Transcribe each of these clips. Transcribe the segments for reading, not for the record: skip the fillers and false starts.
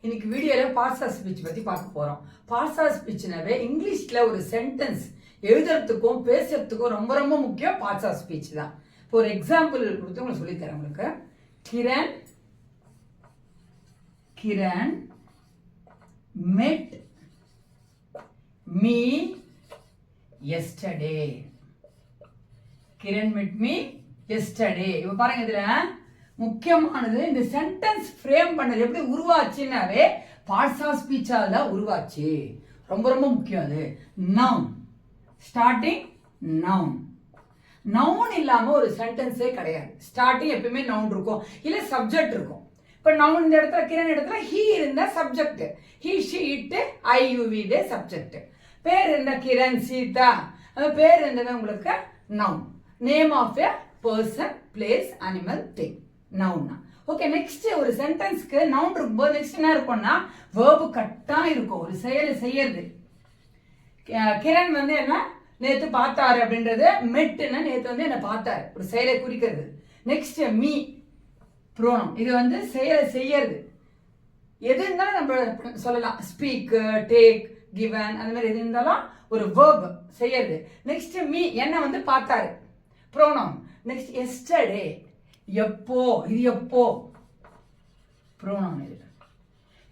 இன்னைக்கு வீடியோவில் parts of speech பற்றி பார்க்க போகிறோம். பார்ட்ஸ் ஆஃப் ஸ்பீச்னாவே இங்கிலீஷில் ஒரு சென்டென்ஸ் எழுதுறதுக்கும் பேசுறதுக்கும் ரொம்ப ரொம்ப முக்கியம் பார்ட்ஸ் ஆஃப் ஸ்பீச் தான். இப்போ ஒரு எக்ஸாம்பிள் கொடுத்து உங்களுக்கு சொல்லித்தரேன். உங்களுக்கு Kiran met me yesterday. Kiran met me yesterday. இப்போ பாருங்க, இதுல முக்கியமானது இந்த சென்டென்ஸ் ஃப்ரேம் பண்ணது எப்படி உருவாச்சுன்னாவே பார்ட்ஸ் ஆஃப் ஸ்பீச்சால தான் உருவாச்சு. ரொம்ப ரொம்ப முக்கியம். அது நவுன், ஸ்டார்டிங் நவுன். நவுன் இல்லாம ஒரு சென்டென்ஸே கிடையாது. ஸ்டார்டிங் எப்பயுமே நவுன் இருக்கும், இல்ல சப்ஜெக்ட் இருக்கும். இப்ப நவுன் இந்த இடத்துல கிரண் இடத்துல ஹீ இருந்தா subject, he she it I you we they subject. பேர் இருந்த கிரண், சீதா, பேர் இருந்தது உங்களுக்கு noun. Name of a person, place, animal, thing, நவுன்னா. ஓகே, நெக்ஸ்ட் ஒரு சென்டென்ஸ்க்கு நவுன் இருக்கும்போது நெக்ஸ்ட் என்ன இருக்கும்னா வேர்பு கட்டா இருக்கும். ஒரு செயலை செய்யறது. கிரண் வந்து என்ன நேத்து பார்த்தாரு அப்படின்றது, மெட்டுன்னா நேத்து வந்து என்ன பார்த்தாரு, ஒரு செயலை குறிக்கிறது. நெக்ஸ்ட் மீ ப்ரோனம், இது வந்து செயலை செய்யறது. எது இருந்தாலும் நம்ம சொல்லலாம். ஸ்பீக், டேக், கிவன், அந்த மாதிரி எது இருந்தாலும் ஒரு வேர்ப் செய்யறது. நெக்ஸ்ட் மீ என்ன வந்து பார்த்தாரு, ப்ரோனம். நெக்ஸ்ட் எஸ்டர்டே, எப்போ, இது எப்போ, ப்ரோனம். இது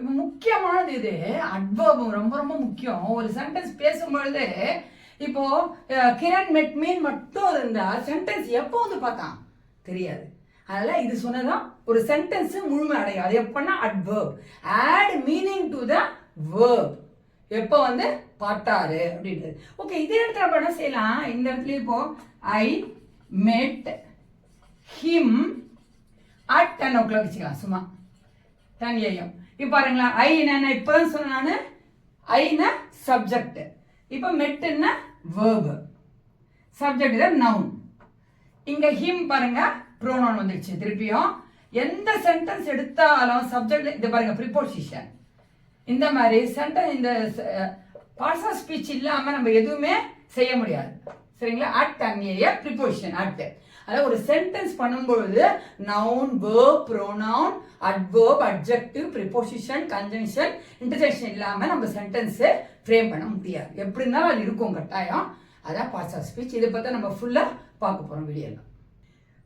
இப்போ முக்கியமானது. இது அட்வர்ப் ரொம்ப ரொம்ப முக்கியம். ஒரு சென்டென்ஸ் பேசும்பொழுது இப்போ கிரண் மெட் மீன் மட்டும் இருந்தா சென்டென்ஸ் எப்போ வந்து பார்த்தான் தெரியாது. அதனால இது சொன்னதான் ஒரு சென்டென்ஸ் முழுமை அடையும். அது எப்பன்னா adverb. Add meaning to the verb. எப்போ வந்து பார்த்தாரு அப்படின்றது. ஓகே, இதே இடத்துல அப்ப என்ன செய்யலாம்? இந்த இடத்துல இப்போ ஐ மெட் ஹிம் அட் 10 o'clock வச்சுக்கலாம். சும்மா 10 AM. இப்போ பாருங்களா, ஐ என்ன இப்பதான் சொன்ன நானு. ஐனா சப்ஜெக்ட், இப்போ மெட்னா வேர்ப், சப்ஜெக்ட் தான் நவுன். இங்க ஹிம் பாருங்க ப்ரோனவுன் வந்துருச்சு. திருப்பியும் எந்த சென்டென்ஸ் எடுத்தாலும் சப்ஜெக்ட் இது பாருங்க ப்ரிபோசிஷன். இந்த மாதிரி சென்டென்ஸ் இந்த பார்ட்ஸ் ஆஃப் ஸ்பீச் இல்லாம நம்ம எதுவுமே செய்ய முடியாது. சரிங்களா? அட் அங்கேய ப்ரிபோசிஷன் அட். அதாவது ஒரு சென்டென்ஸ் பண்ணும்பொழுது noun, verb, pronoun, adverb, adjective, preposition, conjunction, interjection இல்லாம நம்ம சென்டென்ஸ் ஃப்ரேம் பண்ண முடியாது. எப்படி இருந்தாலும் அது இருக்கும் கட்டாயம். அதான் பார்ட்ஸ் ஆஃப் ஸ்பீச். இதை பத்தி நம்ம ஃபுல்லா பார்க்க போறோம் வீடியோல.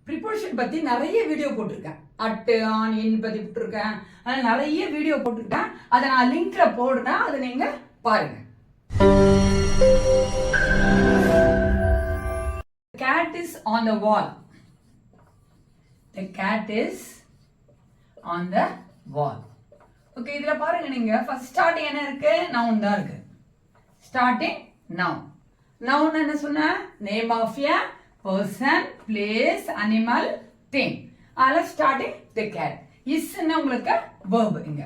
ப்ரிபோசிஷன் பத்தி நிறைய வீடியோ போட்டிருக்கேன். அட்டு, ஆன், இன் பத்தி போட்டிருக்கேன். அதனால நிறைய வீடியோ போட்டிருக்கேன். அதை நான் லிங்க்ல போடுறேன், அதை நீங்க பாருங்க. Cat is on the wall. The cat is on the wall. Okay, இதுல பாருங்க நீங்க ஃபர்ஸ்ட் ஸ்டார்டிங் என்ன இருக்கு? நவுன் தான் இருக்கு. Starting noun. நவுன் என்ன சொன்ன? Name of a person, place, animal, thing. அதில் ஸ்டார்டிங் தி கேட். இஸ்ன்னா உங்களுக்கு வேர்ப். இங்க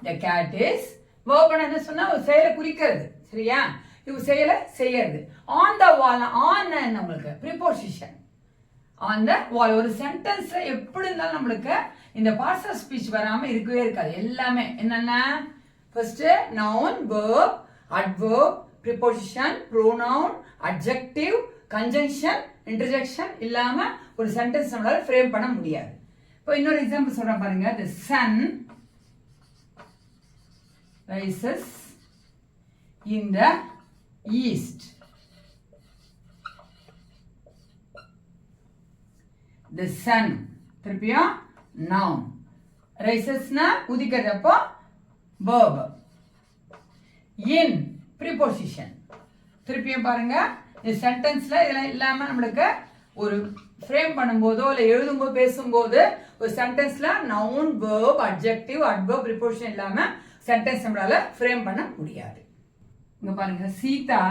தி கேட் இஸ் வேர்ப் என்ன சொன்னா ஒரு செயலை குறிக்கிறது. சரியா? இது செயலை செய்யறது. ஆன் த வால், ஆன் என்ன உங்களுக்கு ப்ரிபோசிஷன். ஆன் த வால். ஒரு சென்டென்ஸ்ல எப்படி இருந்தாலும் நம்மளுக்கு இந்த பார்ட்ஸ் ஆஃப் ஸ்பீச் வராம இருக்கவே இருக்காது. எல்லாமே என்னென்ன? First noun, verb, adverb, preposition, pronoun, adjective, conjunction, interjection இல்லாம ஒரு சென்டென்ஸ் நம்மளால ஃப்ரேம் பண்ண முடியாது. இப்போ இன்னொரு எக்ஸாம்பிள் சொல்றேன் பாருங்க. The sun rises in the east. The sun திருப்பியும் noun. Risesனா உதிக்கிறது. அப்போ verb. In preposition. திருப்பியும் பாருங்க, இந்த சென்டென்ஸ்ல இதெல்லாம் இல்லாம நம்மளுக்கு ஒரு ஃப்ரேம் பண்ணும்போதோ இல்லை எழுதும்போது பேசும்போது ஒரு சென்டென்ஸ்ல noun, verb, adjective, adverb, preposition இல்லாம சென்டென்ஸ் நம்மளால ஃப்ரேம் பண்ண முடியாது. இங்க பாருங்க, சீதா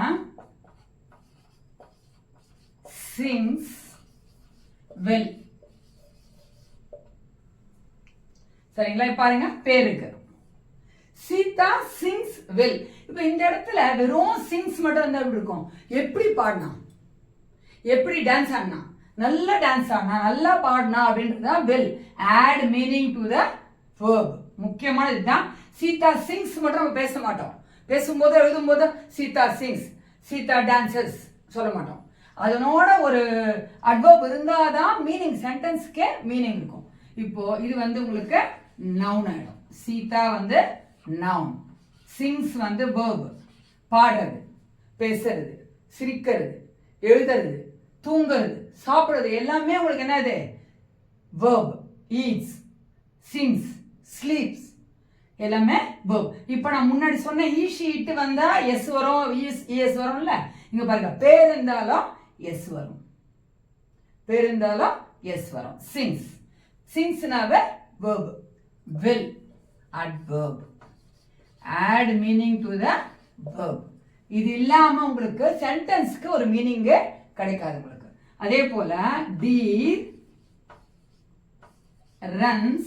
sings well. சரிங்களா? பாருங்க பேருக்கு சீதா சிங்ஸ் வெல். இப்ப இந்த இடத்துல வெறும் சிங்ஸ் மட்டும் இருந்தா எப்படி இருக்கும்? எப்படி பாடினா, எப்படி டான்ஸ் ஆடினா, நல்லா டான்ஸ் ஆடினா, நல்லா பாடினா அப்படின்றதா well. Add meaning to the verb. முக்கியமானது இதுதான். சீதா சிங்ஸ் மட்டும் நம்ம பேச மாட்டோம். பேசும்போது எழுதும்போது சீதா சிங்ஸ், சீதா டான்சஸ் சொல்ல மாட்டோம். அதனோட ஒரு அட்வர்ப் இருந்தாதான் மீனிங், சென்டென்ஸ்க்கே மீனிங் இருக்கும். இப்போ இது வந்து உங்களுக்கு நவுன் ஆயிடும். சீதா வந்து நவுன். சிங்ஸ் வந்து verb. பாடுறது, பேசுறது, சிரிக்கிறது, எழுதுறது, தூங்குறது, சாப்பிடுறது எல்லாமே உங்களுக்கு என்னது verb. eats, sings, sleeps எல்லாமே verb. இப்போ நான் முன்னாடி சொன்ன he she it வந்தா s வரும், es வரும்ல. இங்க பாருங்க பேர் இருந்தாலும் s வரும். பேர் இருந்தாலும் s வரும். sings, singsனாவே verb. will, adverb. add meaning to the verb. இது இல்லாம உங்களுக்கு சென்டென்ஸ்க்கு ஒரு மீனிங் கிடைக்காது உங்களுக்கு. அதே போல deer runs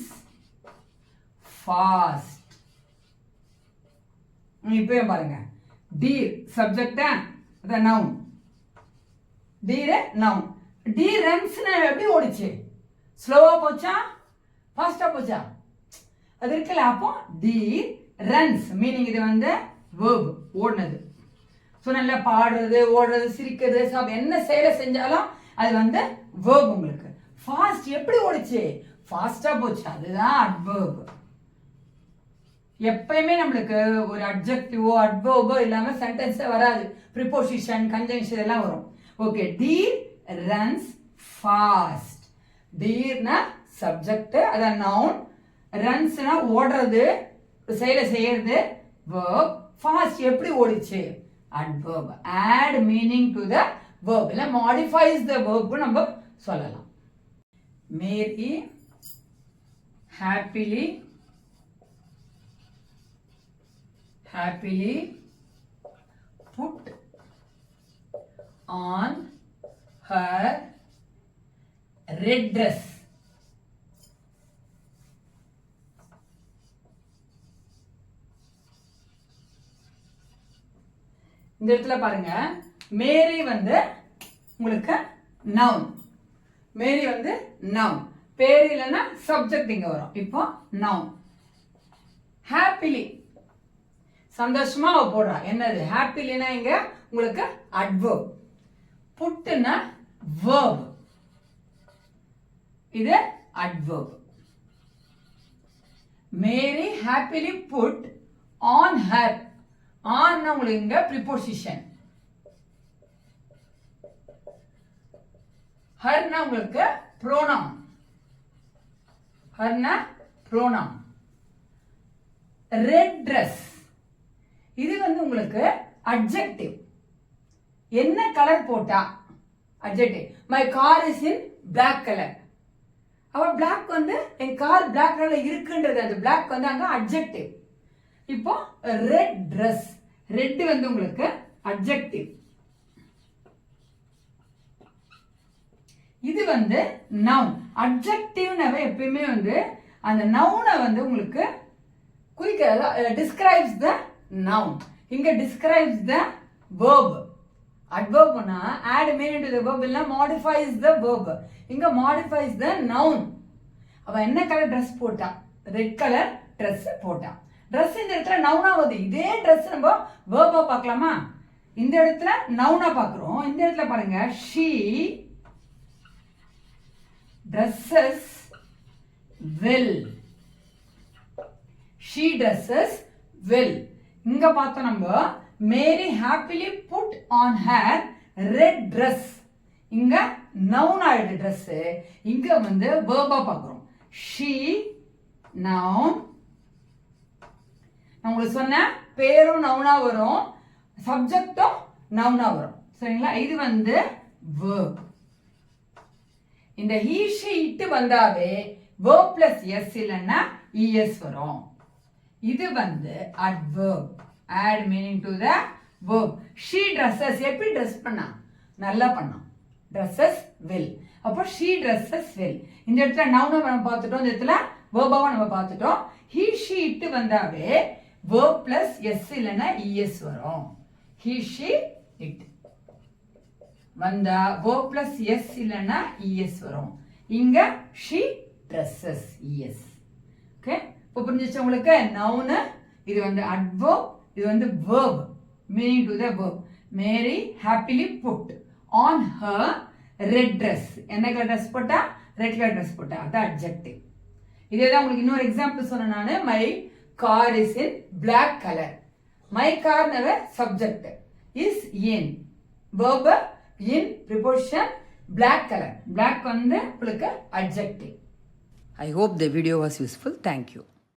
fast. இப்போ பாருங்க deer subject the noun. deer noun. deer runs எப்படி ஓடிச்சு? ஸ்லோவா போச்சா ஃபாஸ்டா போச்சா? அது இருக்குல்ல. அப்போ deer runs மீனிங் இது வந்து verb ஓடுனது. ஸோ நல்லா பாடுறது, ஓடுறது, சிரிக்கிறது, என்ன செயலை செஞ்சாலும் அது வந்து verb உங்களுக்கு. ஃபாஸ்ட் எப்படி ஓடிச்சு? ஃபாஸ்டா போச்சு. அதுதான் adverb. எப்பயுமே நம்மளுக்கு ஒரு அட்ஜெக்டிவோ அட்வர்போ இல்லாம சென்டென்ஸே வராது. ப்ரிபோசிஷன், கன்ஜங்ஷன் எல்லாம் வரும். Okay, deer runs fast. deerனா சப்ஜெக்ட், அதான் noun. runsனா ஓடுறது, செயலை செய்யறது, verb. fast எப்படி ஓடிச்சு? adverb. add meaning to the verb. இல்ல modifies the verb நம்ம சொல்லலாம். Mary happily put on her red dress. இந்த இடத்துல பாருங்க, மேரி வந்து உங்களுக்கு நவுன். மேரி வந்து நவுன். பேர் இல்லைன்னா சப்ஜெக்ட் இங்க வரும். இப்போ நவுன். ஹாப்பிலி சந்தோஷமா அவ போடுறா. என்னது ஹாப்பிலினா இங்க உங்களுக்கு adverb. புட்னா verb. இது adverb. Mary happily put on her. on உங்களுக்கு இங்க preposition. her னா உங்களுக்கு pronoun. her னா pronoun. red dress இது வந்து உங்களுக்கு adjective. என்ன கலர் போட்டா? adjective. my car is in black color. அவ black வந்து என் கார் black கலர்ல இருக்குன்றது, அந்த black வந்து அங்க adjective. இப்போ red dress, red வந்து உங்களுக்கு adjective. இது வந்து noun. adjectiveனாவே எப்பயுமே வந்து அந்த noun வந்து உங்களுக்கு குறிக்க describes the noun. இங்க describes the verb. adverbனா add meaning to the verb இல்ல modifies the verb. இங்க modifies the noun. அவ என்ன கலர் dress போட்டா? red color dress போட்டா. dress இந்த இடத்துல noun ஆகுது. இதே dress நம்ம verb பார்க்கலாமா? இந்த இடத்துல noun பார்க்கிறோம். இந்த இடத்துல பாருங்க, she dresses well. she dresses well. இங்க பார்த்தோம் நம்ம Mary happily put on her red dress. இங்க noun ஆயிடு dress. இங்க வந்து verb பார்க்கிறோம். she noun. நான் உங்களுக்கு சொன்ன பேரும் noun வரும், சப்ஜெக்டும் noun வரும். சரிங்களா? இது வந்து verb. இந்த he she it வந்தாவே verb plus s இல்லைன்னா es வரும். இது வந்து adverb. add meaning to the verb. she dresses எப்படி dress பண்ணா? நல்லா பண்ணா. dresses well. அப்போ she dresses well. இந்த இடத்துல noun நம்ம பார்த்துட்டோம், இந்த இடத்துல verb நம்ம பார்த்துட்டோம். he she it வந்தாவே verb plus s இல்லைன்னா es வரும். he she it வந்தா verb plus s இல்லைன்னா es வரும். இங்க she dresses es. ஓகே, இப்போ புரிஞ்சிச்சு உங்களுக்கு? noun இது வந்து adverb, இது வந்து verb. meaning to the verb. Mary happily put on her red dress. என்ன கலர் dress போட்டா? red color dress போட்டா. அது adjective. இதே தான் உங்களுக்கு இன்னொரு எக்ஸாம்பிள் சொன்னேன் நான். My car is in black colour. My கார்னவ subject is in verb in preposition black color. Black வந்து உங்களுக்கு adjective. I hope the video was useful. Thank you.